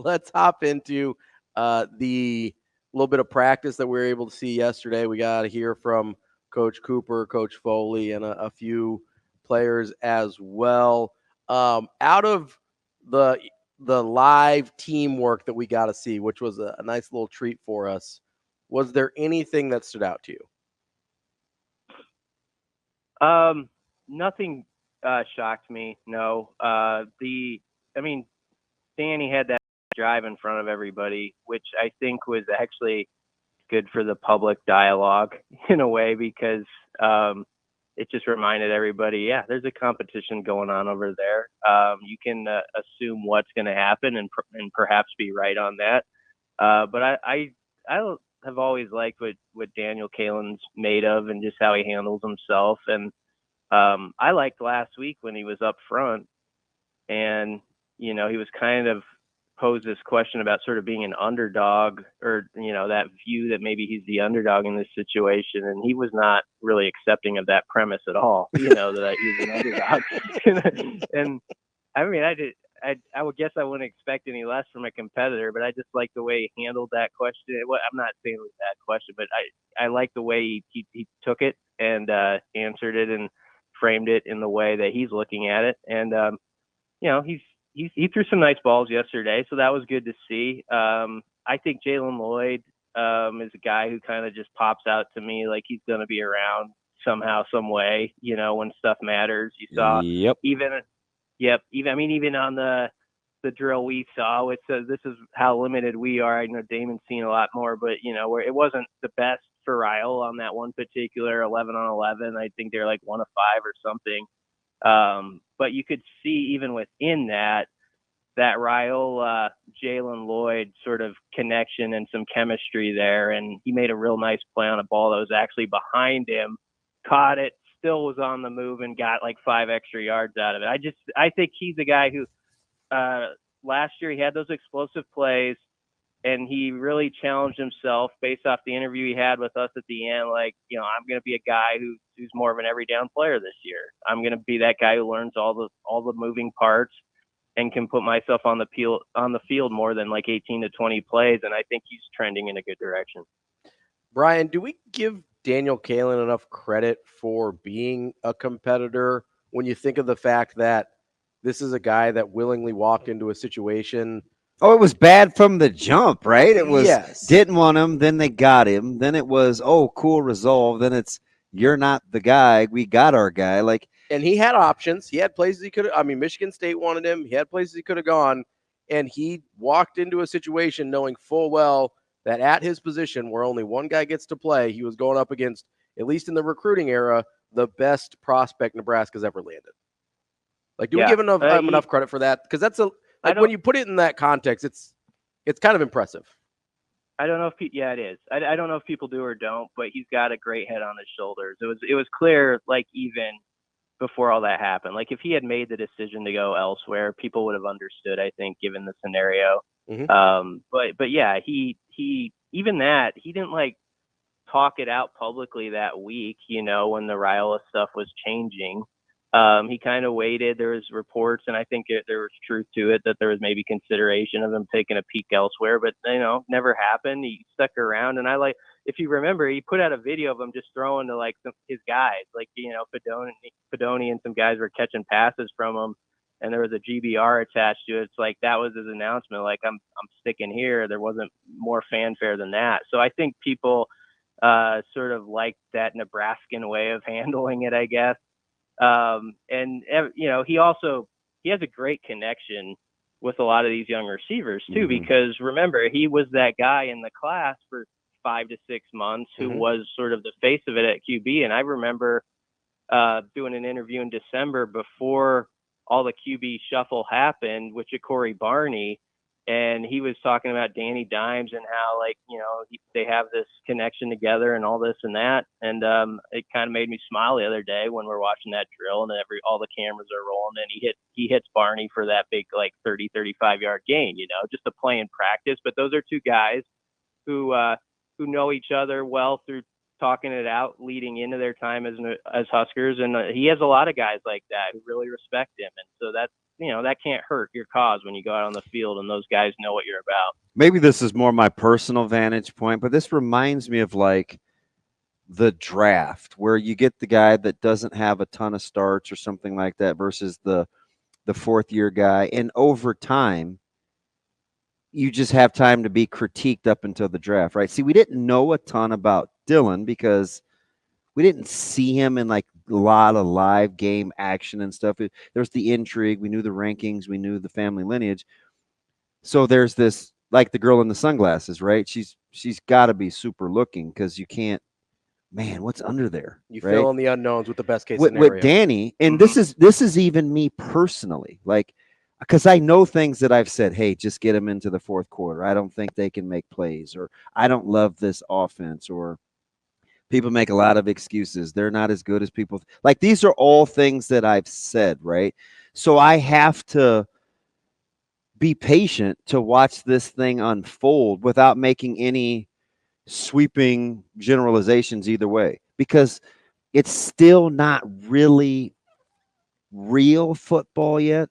let's hop into the little bit of practice that we were able to see yesterday. We got to hear from Coach Cooper, Coach Foley, and a few players as well. Out of the live teamwork that we got to see, which was a nice little treat for us, was there anything that stood out to you? Nothing shocked me. No. Danny had that drive in front of everybody, which I think was actually good for the public dialogue in a way, because it just reminded everybody, yeah, there's a competition going on over there. You can assume what's going to happen and perhaps be right on that. But I have always liked what Daniel Kalen's made of and just how he handles himself. And I liked last week when he was up front and, he was kind of posed this question about sort of being an underdog, or, that view that maybe he's the underdog in this situation. And he was not really accepting of that premise at all, that he's an underdog. And I mean, I would guess I wouldn't expect any less from a competitor, but I just like the way he handled that question. Well, I'm not saying it was that question, but I like the way he took it and answered it and framed it in the way that he's looking at it. And, he threw some nice balls yesterday, so that was good to see. I think Jalen Lloyd is a guy who kind of just pops out to me like he's going to be around somehow, some way, when stuff matters. You saw even on the drill we saw, it says this is how limited we are. I know Damon's seen a lot more, but, where it wasn't the best for Rhule on that one particular 11 on 11. I think they're like 1 of 5 or something. But you could see even within that Rhule, Jalen Lloyd sort of connection and some chemistry there. And he made a real nice play on a ball that was actually behind him, caught it, still was on the move and got like 5 extra yards out of it. I think he's a guy who, last year he had those explosive plays and he really challenged himself based off the interview he had with us at the end. Like, I'm going to be a guy who's more of an every down player this year. I'm going to be that guy who learns all the moving parts and can put myself on the field more than like 18 to 20 plays. And I think he's trending in a good direction. Brian, do we give Daniel Kalen enough credit for being a competitor when you think of the fact that this is a guy that willingly walked into a situation? Oh, it was bad from the jump, right? It was Yes. Didn't want him, then they got him. Then it was, oh, cool, resolve. Then it's, you're not the guy. We got our guy. Like, and he had options. He had places he could have. I mean, Michigan State wanted him. He had places he could have gone. And he walked into a situation knowing full well that at his position, where only one guy gets to play, he was going up against, at least in the recruiting era, the best prospect Nebraska's ever landed. Like, do we give enough credit for that? Because that's when you put it in that context, it's kind of impressive. I don't know if it is. I don't know if people do or don't, but he's got a great head on his shoulders. It was clear, like, even before all that happened. Like, if he had made the decision to go elsewhere, people would have understood, I think, given the scenario. Mm-hmm. But yeah, he even that, he didn't like talk it out publicly that week, when the Rhule stuff was changing. He kind of waited. There was reports, and I think there was truth to it, that there was maybe consideration of him taking a peek elsewhere, but never happened. He stuck around, and if you remember, he put out a video of him just throwing to like his guys, like Fedoni and some guys were catching passes from him, and there was a GBR attached to it. It's like that was his announcement, like I'm sticking here. There wasn't more fanfare than that. So I think people sort of like that Nebraskan way of handling it, I guess. He has a great connection with a lot of these young receivers too, mm-hmm. because remember, he was that guy in the class for 5 to 6 months who mm-hmm. was sort of the face of it at QB. And I remember doing an interview in December before all the QB shuffle happened with Corey Barney. And he was talking about Danny Dimes and how, like, they have this connection together and all this and that. And it kind of made me smile the other day when we're watching that drill and all the cameras are rolling and he hits Barney for that big, like 30, 35-yard gain, just a play in practice. But those are two guys who know each other well through talking it out leading into their time as Huskers. And he has a lot of guys like that who really respect him. And so that can't hurt your cause when you go out on the field and those guys know what you're about. Maybe this is more my personal vantage point, but this reminds me of like the draft where you get the guy that doesn't have a ton of starts or something like that versus the fourth year guy. And over time, you just have time to be critiqued up until the draft, right? See, we didn't know a ton about Dylan because we didn't see him in like a lot of live game action and stuff. There's the intrigue. We knew the rankings. We knew the family lineage. So there's this, like the girl in the sunglasses, right? She's got to be super looking because you can't, man, what's under there? You right? fill in the unknowns with the best case with scenario. Danny, and this is even me personally, like, because I know things that I've said, hey, just get them into the fourth quarter. I don't think they can make plays, or I don't love this offense, or people make a lot of excuses. They're not as good as people. Like, these are all things that I've said, right? So I have to be patient to watch this thing unfold without making any sweeping generalizations either way, because it's still not really real football yet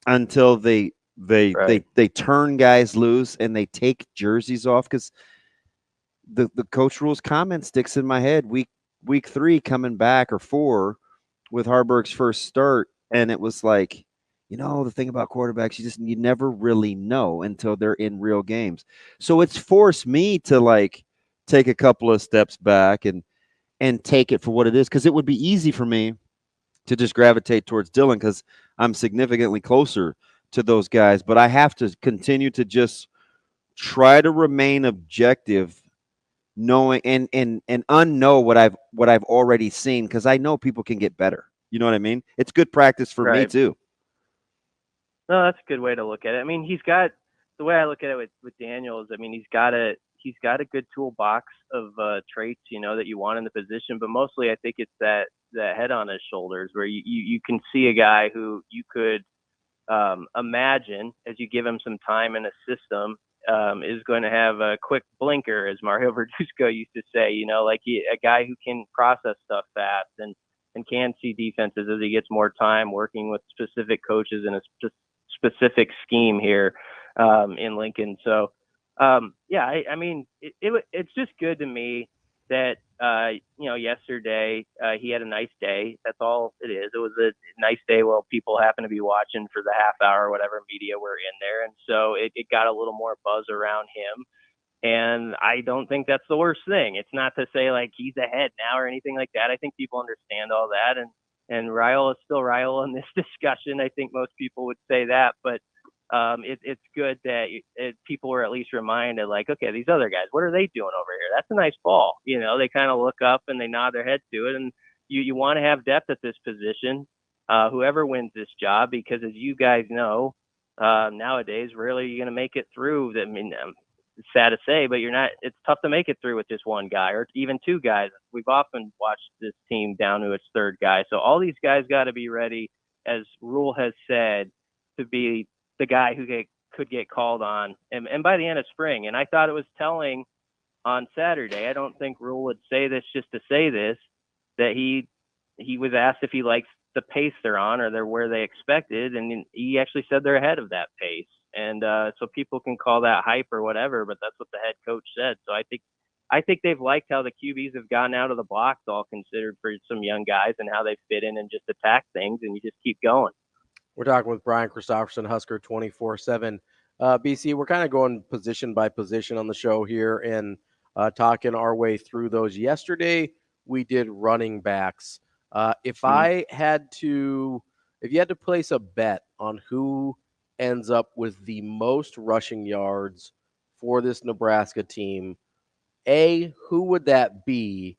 until they turn guys loose and they take jerseys off. Because the Coach Rhule's comment sticks in my head. Week 3 coming back, or 4, with Harburg's first start, and it was like, the thing about quarterbacks, you never really know until they're in real games. So it's forced me to like take a couple of steps back and take it for what it is, because it would be easy for me to just gravitate towards Dylan because I'm significantly closer to those guys. But I have to continue to just try to remain objective, knowing and unknow what I've already seen, because I know people can get better. You know what I mean? It's good practice for me too. No, that's a good way to look at it. I mean, he's got, the way I look at it with Daniel is, I mean, he's got a good toolbox of traits, that you want in the position, but mostly I think it's that head on his shoulders where you can see a guy who you could imagine, as you give him some time in a system, is going to have a quick blinker, as Mario Verduzco used to say, a guy who can process stuff fast and can see defenses as he gets more time working with specific coaches in a specific scheme here in Lincoln. So, I mean, it's just good to me that, yesterday he had a nice day. That's all it is. It was a nice day while people happen to be watching for the half hour or whatever media were in there. And so it got a little more buzz around him. And I don't think that's the worst thing. It's not to say like he's ahead now or anything like that. I think people understand all that. And Rhule is still Rhule in this discussion. I think most people would say that. But it's good that people were at least reminded, like, okay, these other guys, what are they doing over here? That's a nice ball. They kind of look up and they nod their head to it. And you want to have depth at this position, whoever wins this job, because as you guys know, nowadays, rarely you're going to make it through. I mean, it's sad to say, but it's tough to make it through with just one guy or even two guys. We've often watched this team down to its third guy. So all these guys got to be ready, as Rhule has said, to be the guy who could get called on and by the end of spring. And I thought it was telling on Saturday. I don't think Rhule would say this just to say this, that he was asked if he likes the pace they're on or they're where they expected. And he actually said they're ahead of that pace. And so people can call that hype or whatever, but that's what the head coach said. So I think they've liked how the QBs have gotten out of the blocks, all considered, for some young guys, and how they fit in and just attack things, and you just keep going. We're talking with Brian Christopherson, Husker 24/7. BC, we're kind of going position by position on the show here and talking our way through those. Yesterday, we did running backs. If you had to place a bet on who ends up with the most rushing yards for this Nebraska team, A, who would that be?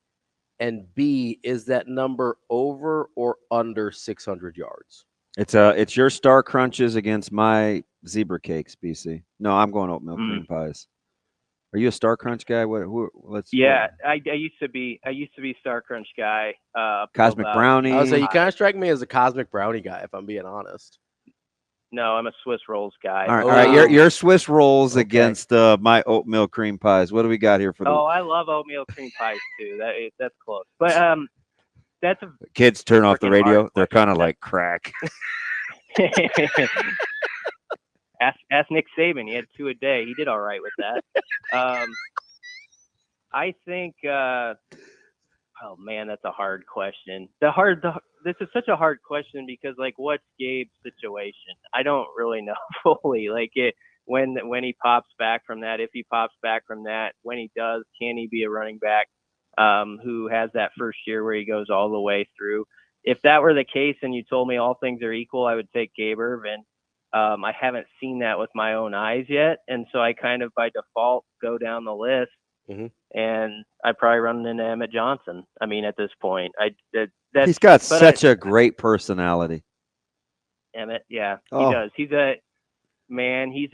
And B, is that number over or under 600 yards? It's your star crunches against my zebra cakes, BC. No, I'm going oatmeal cream pies. Are you a Star Crunch guy? I used to be Star Crunch guy. Cosmic Brownie. I was saying, you kind of strike me as a Cosmic Brownie guy, if I'm being honest. No, I'm a Swiss rolls guy. All right. Your Swiss rolls against my oatmeal cream pies. What do we got here for the? Oh, I love oatmeal cream pies too. That's close. But that's kids turn off the radio. They're kind of like crack. Ask Nick Saban. He had 2 a day. He did all right with that. I think. Oh man, that's a hard question. This is such a hard question because like, what's Gabe's situation? I don't really know fully. Like when he pops back from that, if he pops back from that, when he does, can he be a running back who has that first year where he goes all the way through? If that were the case, and you told me all things are equal, I would take Gabe Ervin. I haven't seen that with my own eyes yet, and so I kind of by default go down the list. Mm-hmm. And I probably run into Emmett Johnson. I mean, at this point, He's got such a great personality. Emmett, yeah, he does. He's a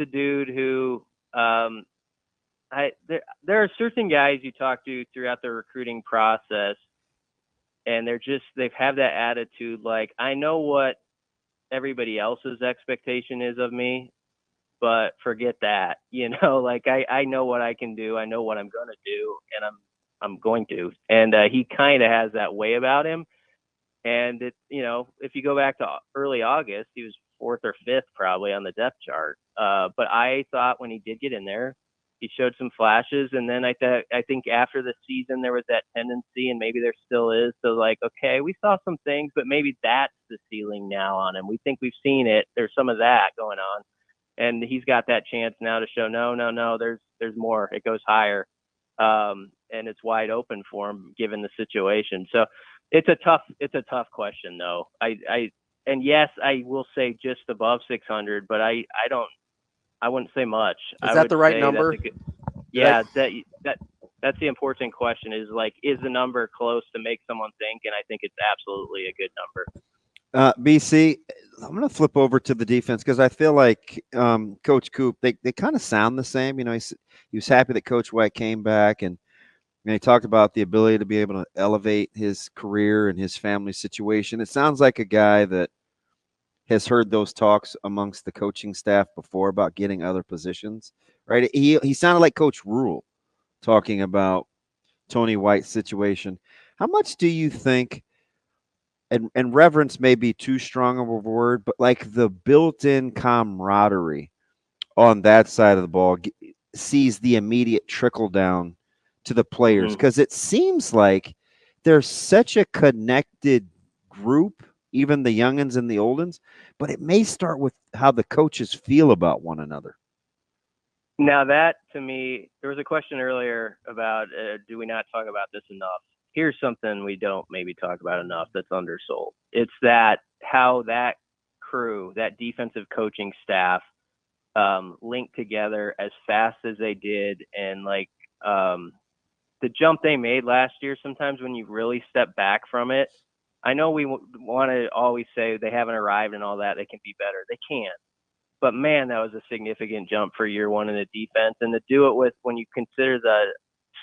dude who, there are certain guys you talk to throughout the recruiting process, and they've had that attitude like, I know what everybody else's expectation is of me, but forget that, like I know what I can do. I know what I'm going to do, and I'm going to. And he kind of has that way about him. And if you go back to early August, he was 4th or 5th probably on the depth chart. But I thought when he did get in there, he showed some flashes. And then I think after the season, there was that tendency, and maybe there still is. So like, okay, we saw some things, but maybe that's the ceiling now on him. We think we've seen it. There's some of that going on. And he's got that chance now to show, no, there's more. It goes higher. And it's wide open for him given the situation. So it's a tough question though. And yes, I will say just above 600, but I wouldn't say much. Is that the right number? That's the important question is like, is the number close to make someone think? And I think it's absolutely a good number. BC, I'm going to flip over to the defense because I feel like Coach Coop, they kind of sound the same. He was happy that Coach White came back, and he talked about the ability to be able to elevate his career and his family situation. It sounds like a guy that has heard those talks amongst the coaching staff before about getting other positions, right? He sounded like Coach Rhule talking about Tony White's situation. How much do you think, and reverence may be too strong of a word, but like the built-in camaraderie on that side of the ball sees the immediate trickle down to the players? Because it seems like there's such a connected group, even the youngins and the oldins, but it may start with how the coaches feel about one another. Now that, to me, there was a question earlier about do we not talk about this enough? Here's something we don't maybe talk about enough that's undersold. It's that how that crew, that defensive coaching staff, linked together as fast as they did, and like the jump they made last year. Sometimes when you really step back from it, I know we want to always say they haven't arrived and all that. They can be better. They can. But man, that was a significant jump for year one in the defense, and to do it with when you consider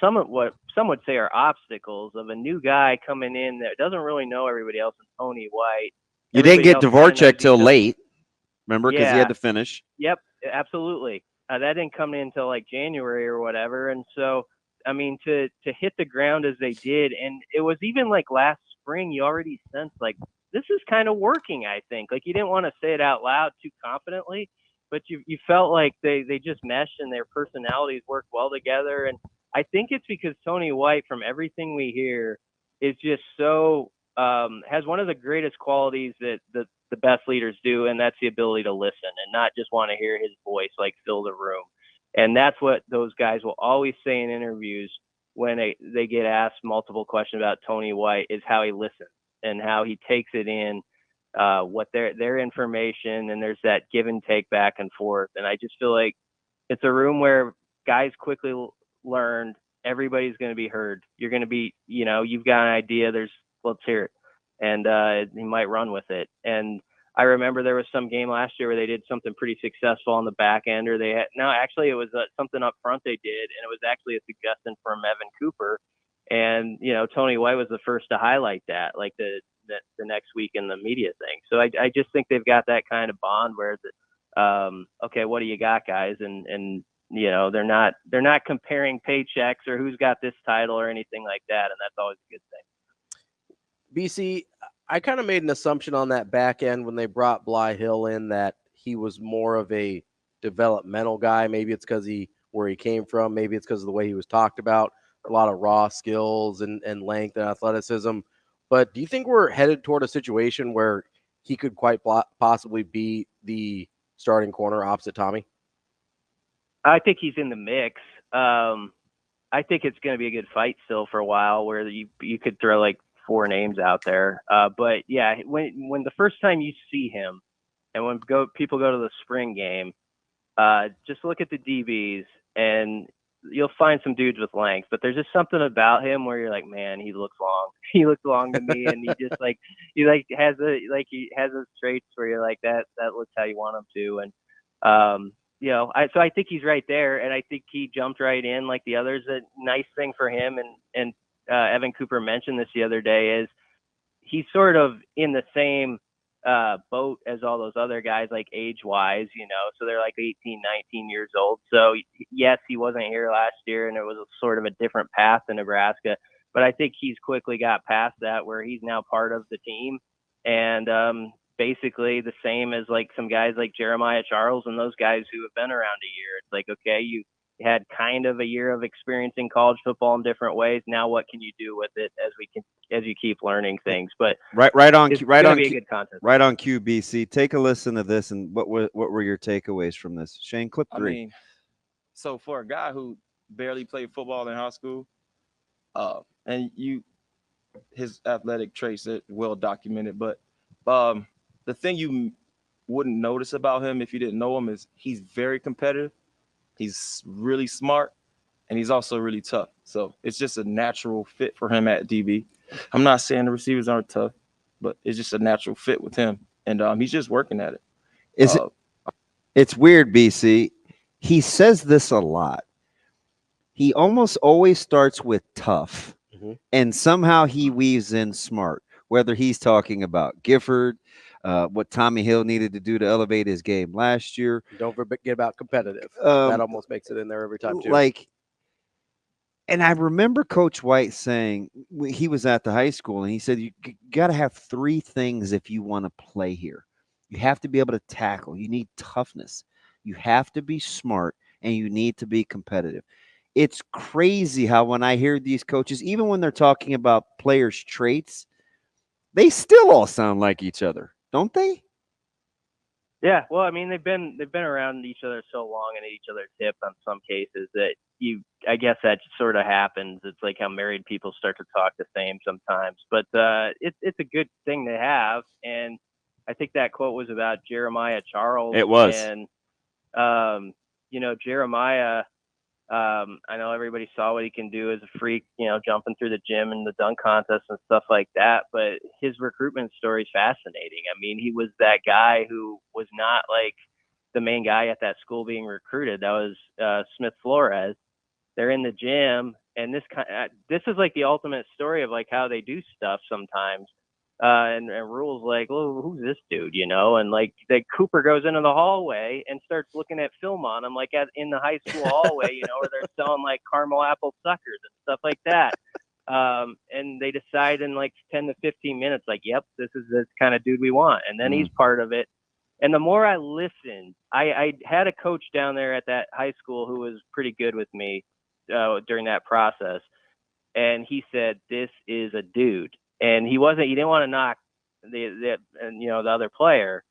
some of what some would say are obstacles of a new guy coming in that doesn't really know everybody else and Tony White. You didn't get Dvorak till late, remember, because he had to finish. Yep, absolutely. That didn't come in until like January or whatever, and so I mean to hit the ground as they did, and it was even like last spring you already sensed like this is kind of working. I think like you didn't want to say it out loud too confidently, but you felt like they just meshed and their personalities worked well together. And I think it's because Tony White, from everything we hear, is just so has one of the greatest qualities that the best leaders do, and that's the ability to listen and not just want to hear his voice like fill the room. And that's what those guys will always say in interviews when they get asked multiple questions about Tony White, is how he listens and how he takes it in, what their information, and there's that give and take back and forth. And I just feel like it's a room where guys quickly learned everybody's going to be heard. You're going to be, you've got an idea. Let's hear it. And he might run with it. And I remember there was some game last year where they did something pretty successful on the back end, or it was something up front they did. And it was actually a suggestion from Evan Cooper. And, Tony White was the first to highlight that, like the next week in the media thing. So I just think they've got that kind of bond where okay, what do you got, guys? And they're not comparing paychecks or who's got this title or anything like that. And that's always a good thing. BC, I kind of made an assumption on that back end when they brought Bly Hill in that he was more of a developmental guy. Maybe it's because where he came from. Maybe it's because of the way he was talked about. A lot of raw skills and length and athleticism. But do you think we're headed toward a situation where he could quite possibly be the starting corner opposite Tommy? I think he's in the mix. I think it's going to be a good fight still for a while, where you could throw like 4 names out there. But yeah, when the first time you see him, and when people go to the spring game, just look at the DBs, and you'll find some dudes with length. But there's just something about him where you're like, man, he looks long. He looks long to me, and he just he has those traits where you're like, that looks how you want him to. And so I think he's right there, and I think he jumped right in like the others. A nice thing for him, and Evan Cooper mentioned this the other day, is he's sort of in the same boat as all those other guys, like age-wise, so they're like 18, 19 years old. So yes, he wasn't here last year, and it was sort of a different path in Nebraska, but I think he's quickly got past that, where he's now part of the team, and basically the same as like some guys like Jeremiah Charles and those guys who have been around a year. It's like, okay, you had kind of a year of experience in college football in different ways. Now what can you do with it as you keep learning things? But right on be a good contest. Right on QBC. Take a listen to this, and what were your takeaways from this? Shane, clip 3. I mean, so for a guy who barely played football in high school, and his athletic traits are well documented, but the thing you wouldn't notice about him if you didn't know him is he's very competitive. He's really smart, and he's also really tough. So it's just a natural fit for him at DB. I'm not saying the receivers aren't tough, but it's just a natural fit with him, and he's just working at it. It's weird, BC. He says this a lot. He almost always starts with tough, and somehow he weaves in smart, whether he's talking about Gifford, what Tommy Hill needed to do to elevate his game last year. Don't forget about competitive. That almost makes it in there every time, too. And I remember Coach White saying, he was at the high school, and he said, you got to have 3 things if you want to play here. You have to be able to tackle. You need toughness. You have to be smart, and you need to be competitive. It's crazy how when I hear these coaches, even when they're talking about players' traits, they still all sound like each other, don't they? Yeah, well, I mean, they've been around each other so long and at each other's hip on some cases that I guess that sort of happens. It's like how married people start to talk the same sometimes. But it's a good thing to have, and I think that quote was about Jeremiah Charles. It was. And Jeremiah, I know everybody saw what he can do as a freak, jumping through the gym and the dunk contest and stuff like that. But his recruitment story is fascinating. I mean, he was that guy who was not like the main guy at that school being recruited. That was Smith Flores. They're in the gym, and this is like the ultimate story of like how they do stuff sometimes. And Rhule's like, well, who's this dude, And like Cooper goes into the hallway and starts looking at film on him, like in the high school hallway, where they're selling like caramel apple suckers and stuff like that. And they decide in like 10 to 15 minutes, like, yep, this is this kind of dude we want. And then he's part of it. And the more I listened, I had a coach down there at that high school who was pretty good with me during that process. And he said, this is a dude. And he didn't want to knock the other player,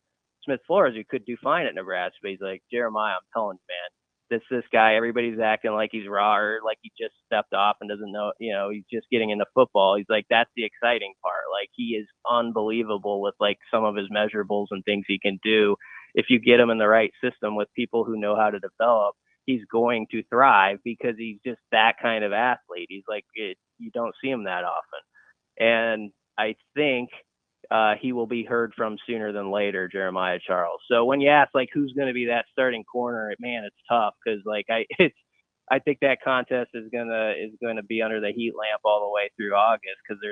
Smith Flores, who could do fine at Nebraska. But he's like, Jeremiah, I'm telling you, man, this guy, everybody's acting like he's raw or like he just stepped off and doesn't know, he's just getting into football. He's like, that's the exciting part. Like, he is unbelievable with like some of his measurables and things he can do. If you get him in the right system with people who know how to develop, he's going to thrive because he's just that kind of athlete. He's like, you don't see him that often. And I think he will be heard from sooner than later, Jeremiah Charles. So when you ask like who's going to be that starting corner, man, it's tough because like I think that contest is gonna be under the heat lamp all the way through August because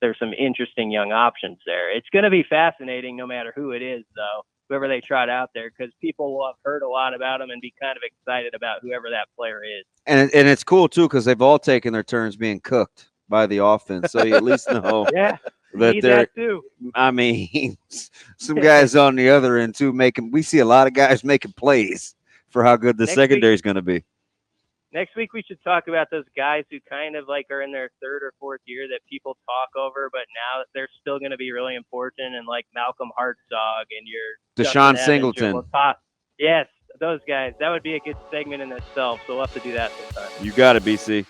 there's some interesting young options there. It's going to be fascinating no matter who it is, though, whoever they trot out there, because people will have heard a lot about them and be kind of excited about whoever that player is. And it's cool too because they've all taken their turns being cooked by the offense, so you at least know. Yeah. that Need they're. that too. I mean, some guys on the other end too making. We see a lot of guys making plays for how good the secondary is going to be. Next week we should talk about those guys who kind of like are in their third or fourth year that people talk over, but now they're still going to be really important, and like Malcolm Hartzog and your Deshaun Singleton. Yes, those guys. That would be a good segment in itself. So we'll have to do that sometime. You got it, BC.